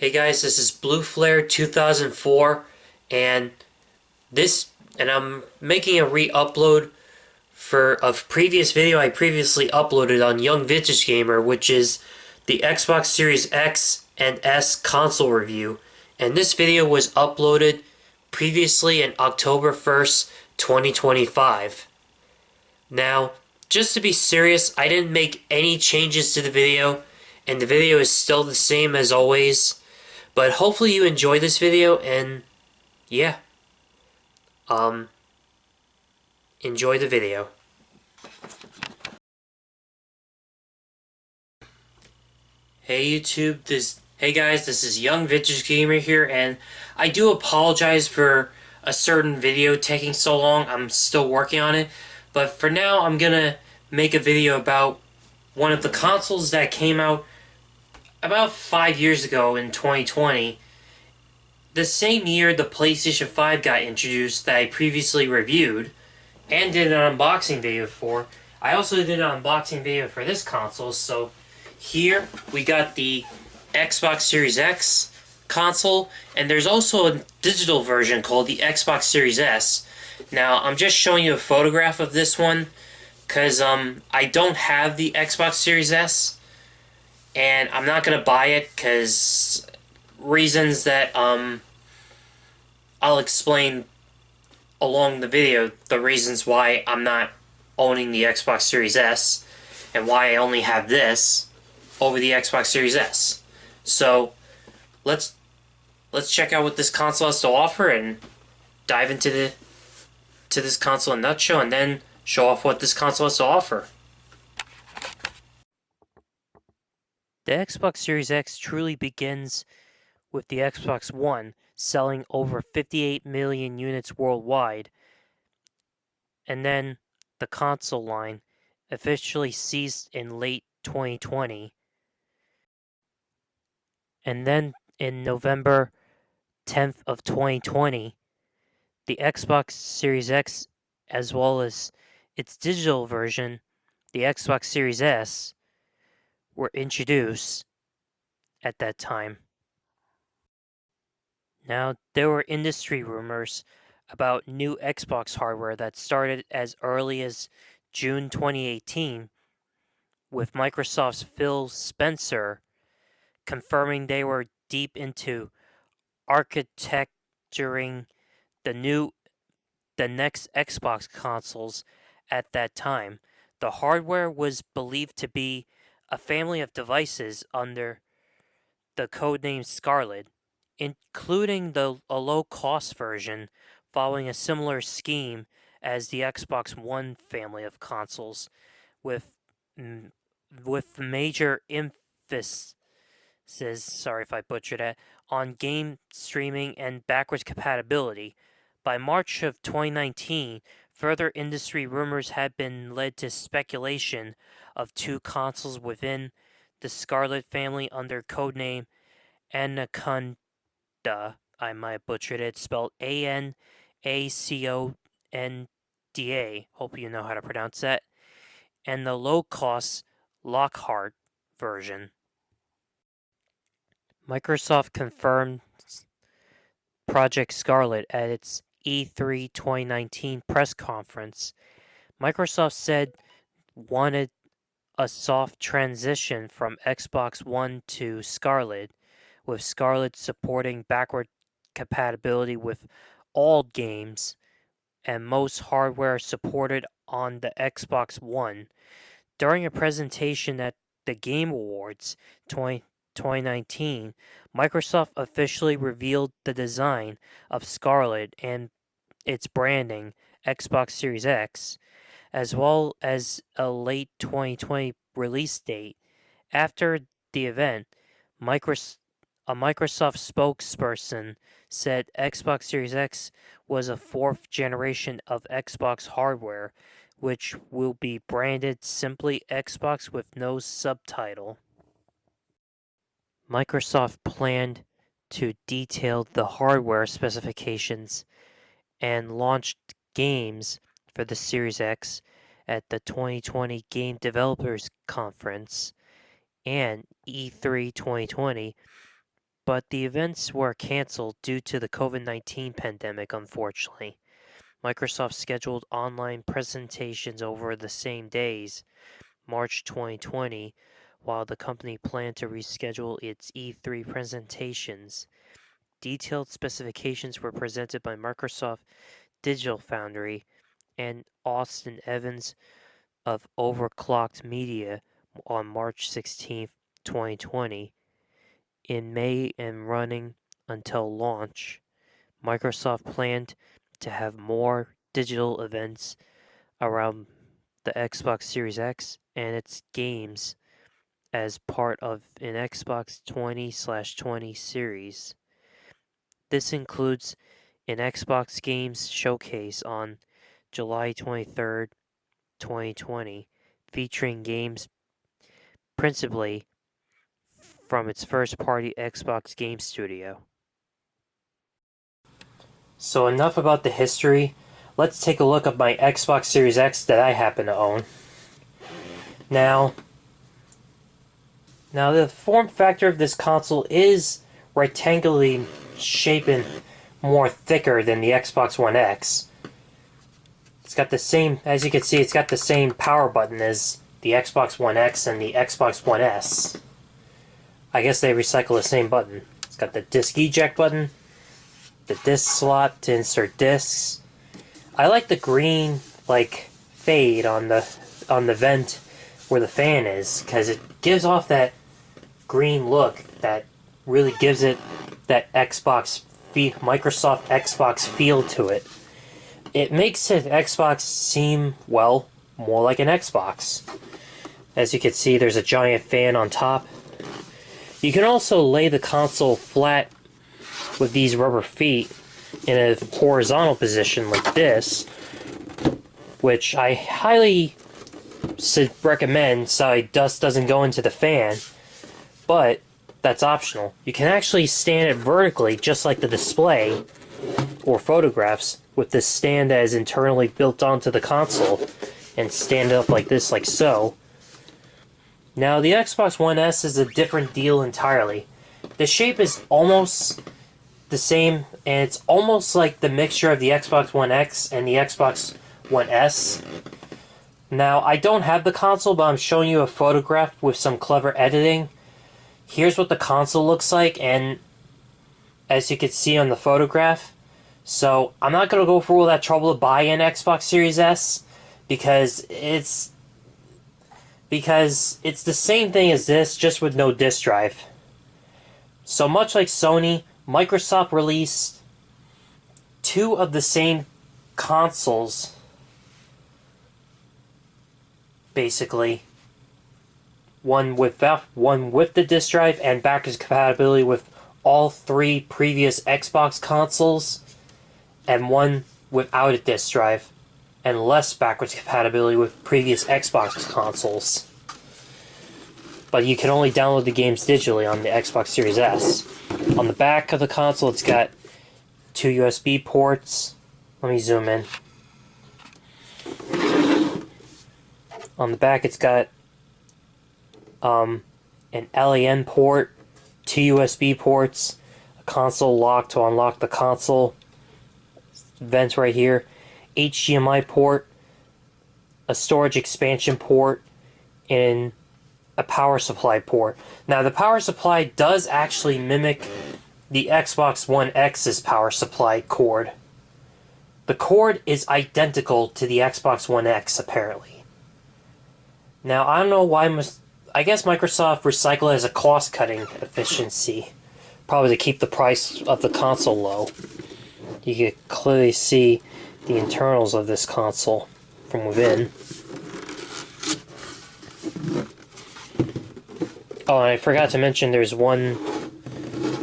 Hey guys, this is Blue Flare 2004 and I'm making a re-upload for a previous video I previously uploaded on Young Vintage Gamer, which is the Xbox Series X and S console review. And this video was uploaded previously in October 1st, 2025. Now, just to be serious, I didn't make any changes to the video, and the video is still the same as always. But hopefully you enjoy this video and yeah, um, enjoy the video. Hey YouTube, hey guys, this is Young Vintage Gamer here, and I do apologize for a certain video taking so long. I'm still working on it, but for now I'm gonna make a video about one of the consoles that came out about 5 years ago in 2020. The same year the PlayStation 5 got introduced that I previously reviewed and did an unboxing video for. I also did an unboxing video for this console, so here we got the Xbox Series X console, and there's also a digital version called the Xbox Series S. Now, I'm just showing you a photograph of this one, because I don't have the Xbox Series S, and I'm not going to buy it, because reasons that I'll explain along the video the reasons why I'm not owning the Xbox Series S and why I only have this over the Xbox Series S. So let's check out what this console has to offer and dive into this console in a nutshell, and then show off what this console has to offer. The Xbox Series X truly begins with the Xbox One selling over 58 million units worldwide, and then the console line officially ceased in late 2020. And then in November 10th of 2020, the Xbox Series X, as well as its digital version, the Xbox Series S, were introduced at that time. Now, there were industry rumors about new Xbox hardware that started as early as June 2018, with Microsoft's Phil Spencer confirming they were deep into architecturing the next Xbox consoles at that time. The hardware was believed to be a family of devices under the codename Scarlet, including a low-cost version following a similar scheme as the Xbox One family of consoles, with major emphasis, sorry if I butchered it, on game streaming and backwards compatibility. By March of 2019, further industry rumors had been led to speculation of two consoles within the Scarlet family under codename Anaconda. I might have butchered it, spelled Anaconda. Hope you know how to pronounce that. And the low-cost Lockhart version. Microsoft confirmed Project Scarlet at its E3 2019 press conference. Microsoft said wanted a soft transition from Xbox One to Scarlet, with Scarlet supporting backward compatibility with all games and most hardware supported on the Xbox One. During a presentation at the Game Awards 2019, Microsoft officially revealed the design of Scarlet and its branding, Xbox Series X, as well as a late 2020 release date. After the event, a Microsoft spokesperson said Xbox Series X was a fourth generation of Xbox hardware, which will be branded simply Xbox with no subtitle. Microsoft planned to detail the hardware specifications and launched games for the Series X at the 2020 Game Developers Conference and E3 2020, but the events were canceled due to the COVID-19 pandemic, unfortunately. Microsoft scheduled online presentations over the same days, March 2020, while the company planned to reschedule its E3 presentations. Detailed specifications were presented by Microsoft Digital Foundry and Austin Evans of Overclocked Media on March 16, 2020. In May and running until launch, Microsoft planned to have more digital events around the Xbox Series X and its games as part of an Xbox 20/20 series. This includes an Xbox Games Showcase on July 23rd, 2020, featuring games principally from its first-party Xbox game studio. So enough about the history. Let's take a look at my Xbox Series X that I happen to own. Now the form factor of this console is rectangularly shaped and more thicker than the Xbox One X. It's got the same, as you can see, it's got the same power button as the Xbox One X and the Xbox One S. I guess they recycle the same button. It's got the disc eject button, the disc slot to insert discs. I like the green fade on the vent where the fan is, because it gives off that green look that really gives it that Microsoft Xbox feel to it. It makes an Xbox seem, well, more like an Xbox. As you can see, there's a giant fan on top. You can also lay the console flat with these rubber feet in a horizontal position like this, which I highly recommend so dust doesn't go into the fan, but that's optional. You can actually stand it vertically just like the display or photographs with this stand that is internally built onto the console and stand it up like this, like so. Now the Xbox One S is a different deal entirely. The shape is almost the same, and it's almost like the mixture of the Xbox One X and the Xbox One S. Now, I don't have the console, but I'm showing you a photograph with some clever editing. Here's what the console looks like, and as you can see on the photograph. So, I'm not going to go through all that trouble to buy an Xbox Series S, because it's the same thing as this, just with no disk drive. So much like Sony, Microsoft released two of the same consoles, basically. One with the disk drive and backwards compatibility with all three previous Xbox consoles, and one without a disk drive and less backwards compatibility with previous Xbox consoles. But you can only download the games digitally on the Xbox Series S. On the back of the console, it's got two USB ports. Let me zoom in. On the back, it's got an LAN port, two USB ports, a console lock to unlock the console, vents right here, HDMI port, a storage expansion port, and a power supply port. Now, the power supply does actually mimic the Xbox One X's power supply cord. The cord is identical to the Xbox One X, apparently. Now, I don't know why. I guess Microsoft recycled it as a cost-cutting efficiency, probably to keep the price of the console low. You can clearly see the internals of this console from within. Oh, and I forgot to mention there's one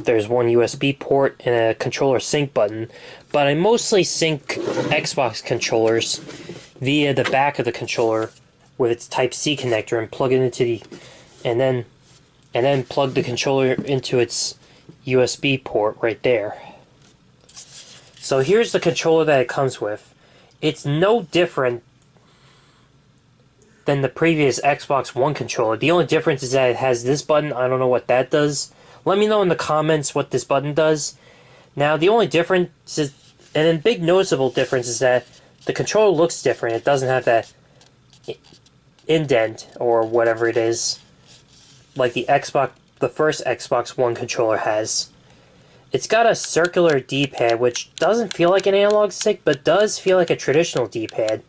USB port and a controller sync button, but I mostly sync Xbox controllers via the back of the controller with its Type-C connector and plug it into and then plug the controller into its USB port right there. So here's the controller that it comes with. It's no different than the previous Xbox One controller. The only difference is that it has this button. I don't know what that does. Let me know in the comments what this button does. Now, the only difference is, and a big noticeable difference is that the controller looks different. It doesn't have that indent or whatever it is, like the first Xbox One controller has. It's got a circular D-pad, which doesn't feel like an analog stick, but does feel like a traditional D-pad.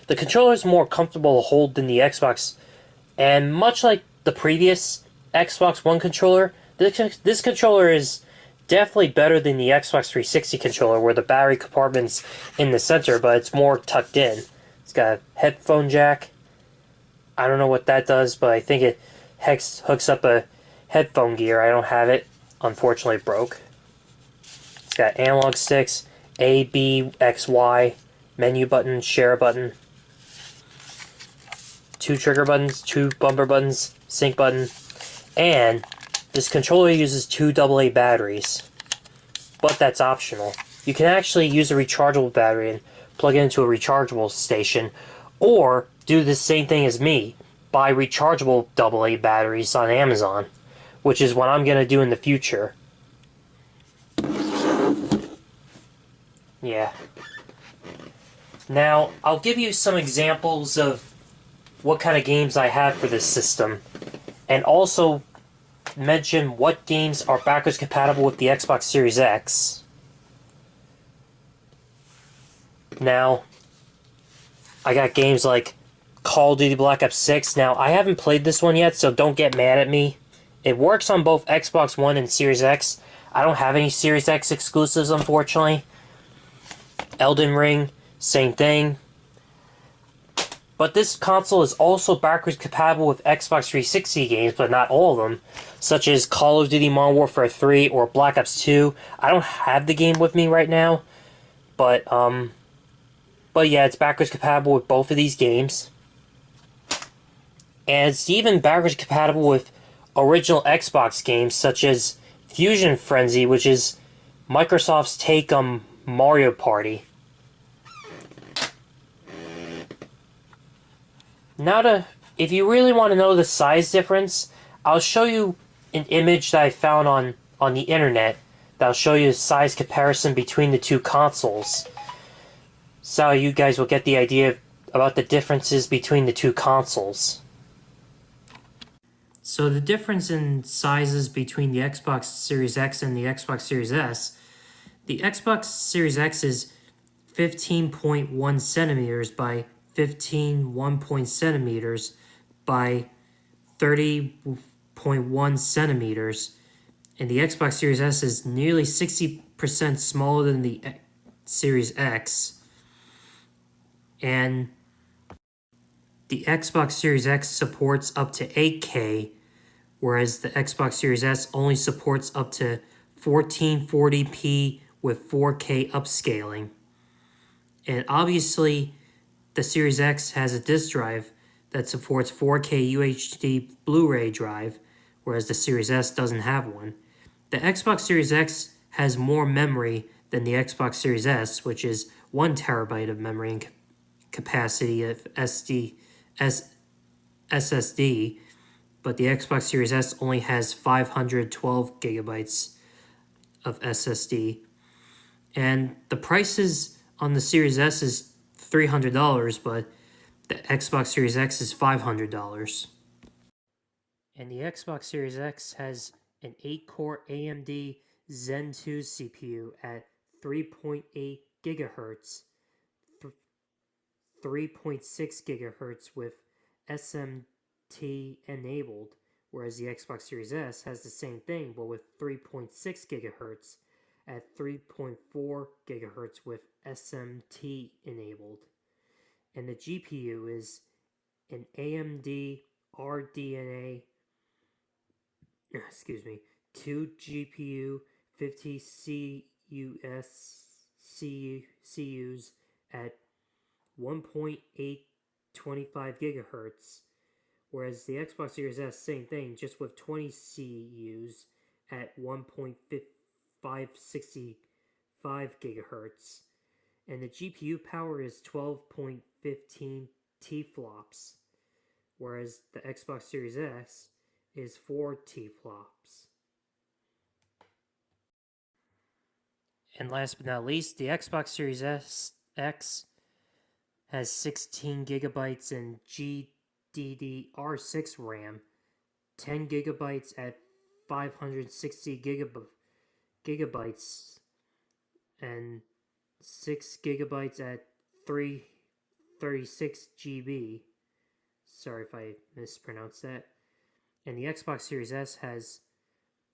The controller is more comfortable to hold than the Xbox, and much like the previous Xbox One controller, this controller is definitely better than the Xbox 360 controller, where the battery compartment's in the center, but it's more tucked in. It's got a headphone jack. I don't know what that does, but I think it hooks up a headphone gear. I don't have it. Unfortunately, it broke. It's got analog sticks, A, B, X, Y, menu button, share button, 2 trigger buttons, 2 bumper buttons, sync button, and this controller uses 2 AA batteries, but that's optional. You can actually use a rechargeable battery and plug it into a rechargeable station, or do the same thing as me, buy rechargeable AA batteries on Amazon, which is what I'm going to do in the future. Yeah. Now, I'll give you some examples of what kind of games I have for this system, and also mention what games are backwards compatible with the Xbox Series X. Now, I got games like Call of Duty Black Ops 6. Now, I haven't played this one yet, so don't get mad at me. It works on both Xbox One and Series X. I don't have any Series X exclusives, unfortunately. Elden Ring, same thing. But this console is also backwards compatible with Xbox 360 games, but not all of them, such as Call of Duty Modern Warfare 3 or Black Ops 2. I don't have the game with me right now, but yeah, it's backwards compatible with both of these games. And it's even backwards compatible with original Xbox games, such as Fusion Frenzy, which is Microsoft's take on Mario Party. Now, if you really want to know the size difference, I'll show you an image that I found on the internet that'll show you the size comparison between the two consoles. So you guys will get the idea about the differences between the two consoles. So the difference in sizes between the Xbox Series X and the Xbox Series S, the Xbox Series X is 15.1 centimeters by 15.1 centimeters by 30.1 centimeters, and the Xbox Series S is nearly 60% smaller than the Series X, and the Xbox Series X supports up to 8K, whereas the Xbox Series S only supports up to 1440p with 4K upscaling. And obviously, the Series X has a disk drive that supports 4K UHD Blu-ray drive, whereas the Series S doesn't have one. The Xbox Series X has more memory than the Xbox Series S, which is 1 terabyte of memory and capacity of SSD, but the Xbox Series S only has 512 gigabytes of SSD. And the prices on the Series S is $300, but the Xbox Series X is $500. And the Xbox Series X has an 8-core AMD Zen 2 CPU at 3.8 gigahertz, 3.6 gigahertz with SMT enabled, whereas the Xbox Series S has the same thing, but with 3.6 gigahertz at 3.4 gigahertz with SMT enabled. And the GPU is an AMD RDNA 2 GPU 50 CUs at 1.825 gigahertz, whereas the Xbox Series S, same thing, just with 20 CUs at 1.565 gigahertz. And the GPU power is 12.15 T-flops, whereas the Xbox Series S is 4 T-flops. And last but not least, the Xbox Series X has 16 gigabytes in GDDR6 RAM, 10 gigabytes at 560 gigabytes, and 6 gigabytes at 336 GB. Sorry if I mispronounced that. And the Xbox Series S has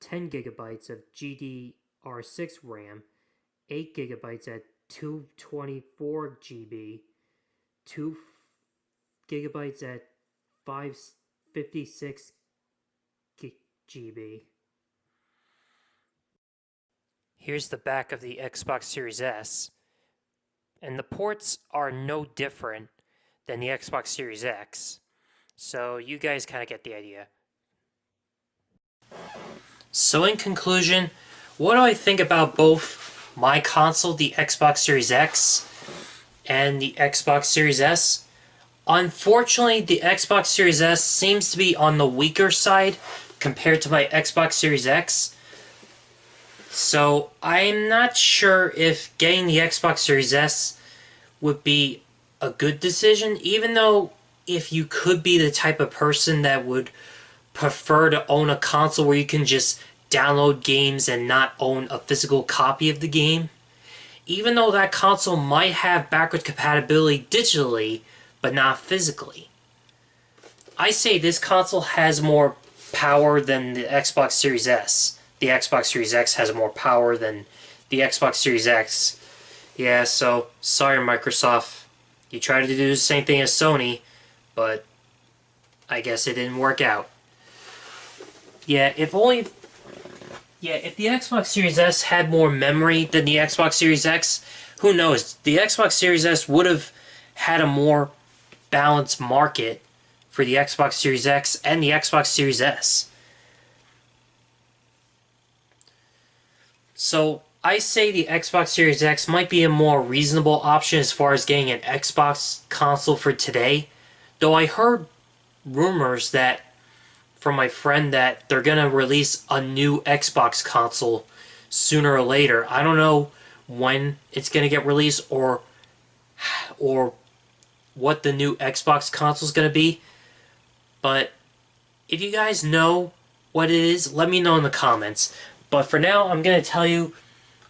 10 gigabytes of GDDR6 RAM, 8 gigabytes at 224 GB, 2 gigabytes at 556 GB. Here's the back of the Xbox Series S, and the ports are no different than the Xbox Series X, so you guys kind of get the idea. So in conclusion, what do I think about both my console, the Xbox Series X, and the Xbox Series S? Unfortunately, the Xbox Series S seems to be on the weaker side compared to my Xbox Series X. So I'm not sure if getting the Xbox Series S would be a good decision, even though if you could be the type of person that would prefer to own a console where you can just download games and not own a physical copy of the game, even though that console might have backward compatibility digitally, but not physically. I say this console has more power than the Xbox Series S. The Xbox Series X has more power than the Xbox Series X. Yeah, so sorry Microsoft. You tried to do the same thing as Sony, but I guess it didn't work out. Yeah, if the Xbox Series S had more memory than the Xbox Series X, who knows? The Xbox Series S would have had a more balanced market for the Xbox Series X and the Xbox Series S. So I say the Xbox Series X might be a more reasonable option as far as getting an Xbox console for today, though I heard rumors that from my friend that they're going to release a new Xbox console sooner or later. I don't know when it's going to get released or what the new Xbox console is going to be, but if you guys know what it is, let me know in the comments. But for now, I'm going to tell you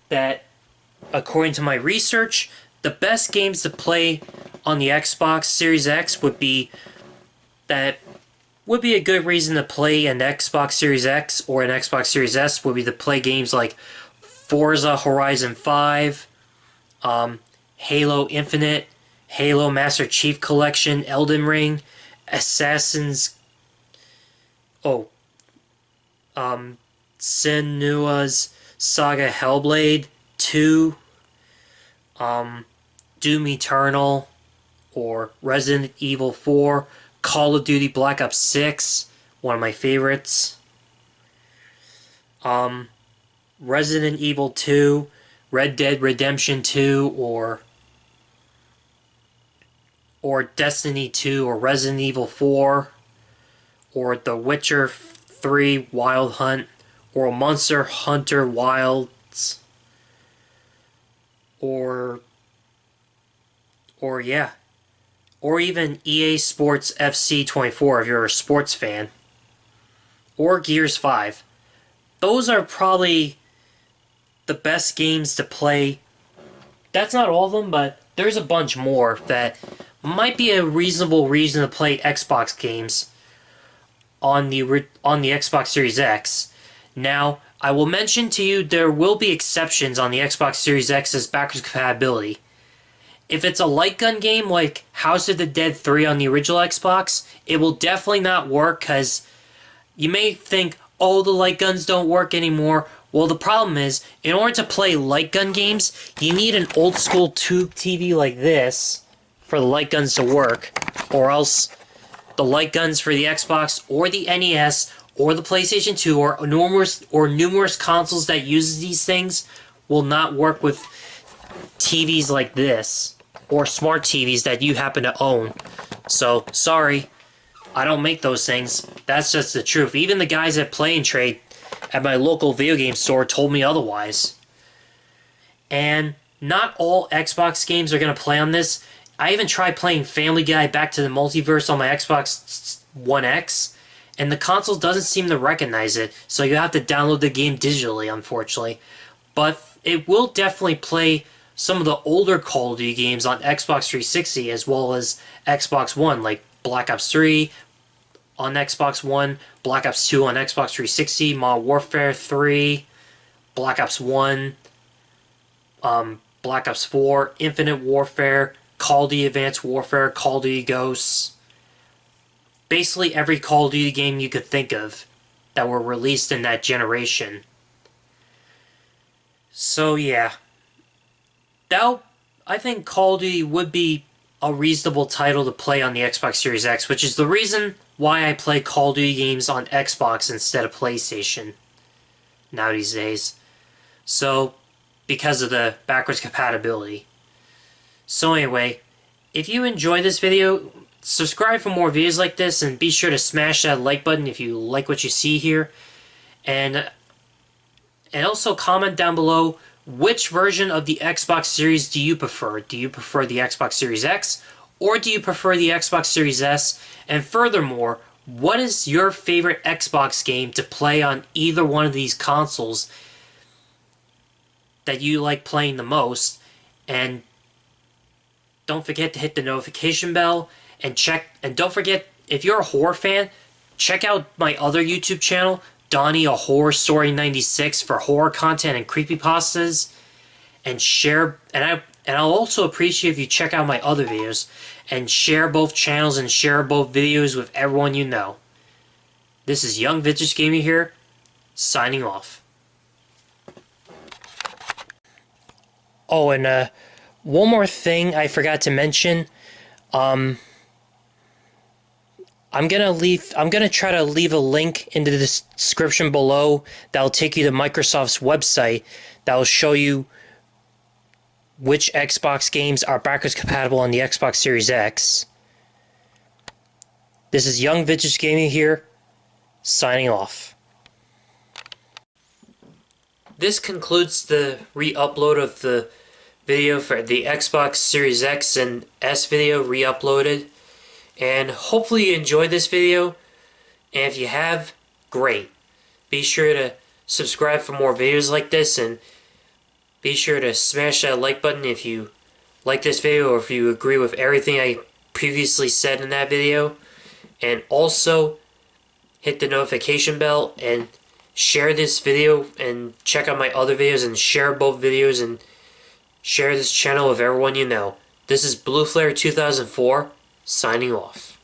that according to my research, the best games to play on the Xbox Series X would be a good reason to play an Xbox Series X or an Xbox Series S would be to play games like Forza Horizon 5, Halo Infinite, Halo Master Chief Collection, Elden Ring, Senua's Saga Hellblade 2, Doom Eternal, or Resident Evil 4, Call of Duty Black Ops 6, one of my favorites, Resident Evil 2, Red Dead Redemption 2, or Destiny 2, or Resident Evil 4, or The Witcher 3 Wild Hunt, or Monster Hunter Wilds, or even EA Sports FC 24 if you're a sports fan, or Gears 5. Those are probably the best games to play. That's not all of them, but there's a bunch more that might be a reasonable reason to play Xbox games on the Xbox Series X. Now, I will mention to you there will be exceptions on the Xbox Series X's backwards compatibility. If it's a light gun game like House of the Dead 3 on the original Xbox, it will definitely not work because you may think, oh, the light guns don't work anymore. Well, the problem is, in order to play light gun games, you need an old school tube TV like this for the light guns to work, or else the light guns for the Xbox or the NES or the PlayStation 2 or numerous consoles that use these things will not work with TVs like this or smart TVs that you happen to own. So, sorry, I don't make those things. That's just the truth. Even the guys at Play and Trade at my local video game store told me otherwise. And not all Xbox games are going to play on this. I even tried playing Family Guy Back to the Multiverse on my Xbox One X, and the console doesn't seem to recognize it, so you have to download the game digitally, unfortunately. But it will definitely play some of the older Call of Duty games on Xbox 360 as well as Xbox One, like Black Ops 3 on Xbox One, Black Ops 2 on Xbox 360, Modern Warfare 3, Black Ops 1, Black Ops 4, Infinite Warfare, Call of Duty Advanced Warfare, Call of Duty Ghosts. Basically every Call of Duty game you could think of that were released in that generation. So yeah, I think Call of Duty would be a reasonable title to play on the Xbox Series X, which is the reason why I play Call of Duty games on Xbox instead of PlayStation now these days. So, because of the backwards compatibility. So anyway, if you enjoyed this video, subscribe for more videos like this, and be sure to smash that like button if you like what you see here. And also comment down below, which version of the Xbox Series do you prefer? Do you prefer the Xbox Series X, or do you prefer the Xbox Series S? And furthermore, what is your favorite Xbox game to play on either one of these consoles that you like playing the most? And don't forget to hit the notification bell and don't forget, if you're a horror fan, check out my other YouTube channel, Donnie a Horror Story 96, for horror content and creepypastas, and I'll also appreciate if you check out my other videos and share both channels and share both videos with everyone you know. This is Young Vintage Gamer here, signing off. Oh, and one more thing I forgot to mention. I'm gonna try to leave a link in the description below that'll take you to Microsoft's website that'll show you which Xbox games are backwards compatible on the Xbox Series X. This is Young Vintage Gaming here, signing off. This concludes the re-upload of the video for the Xbox Series X and S video re-uploaded. And hopefully you enjoyed this video, and if you have, great. Be sure to subscribe for more videos like this, and be sure to smash that like button if you like this video or if you agree with everything I previously said in that video. And also hit the notification bell and share this video and check out my other videos and share both videos and share this channel with everyone you know. This is Blue Flare 2004, signing off.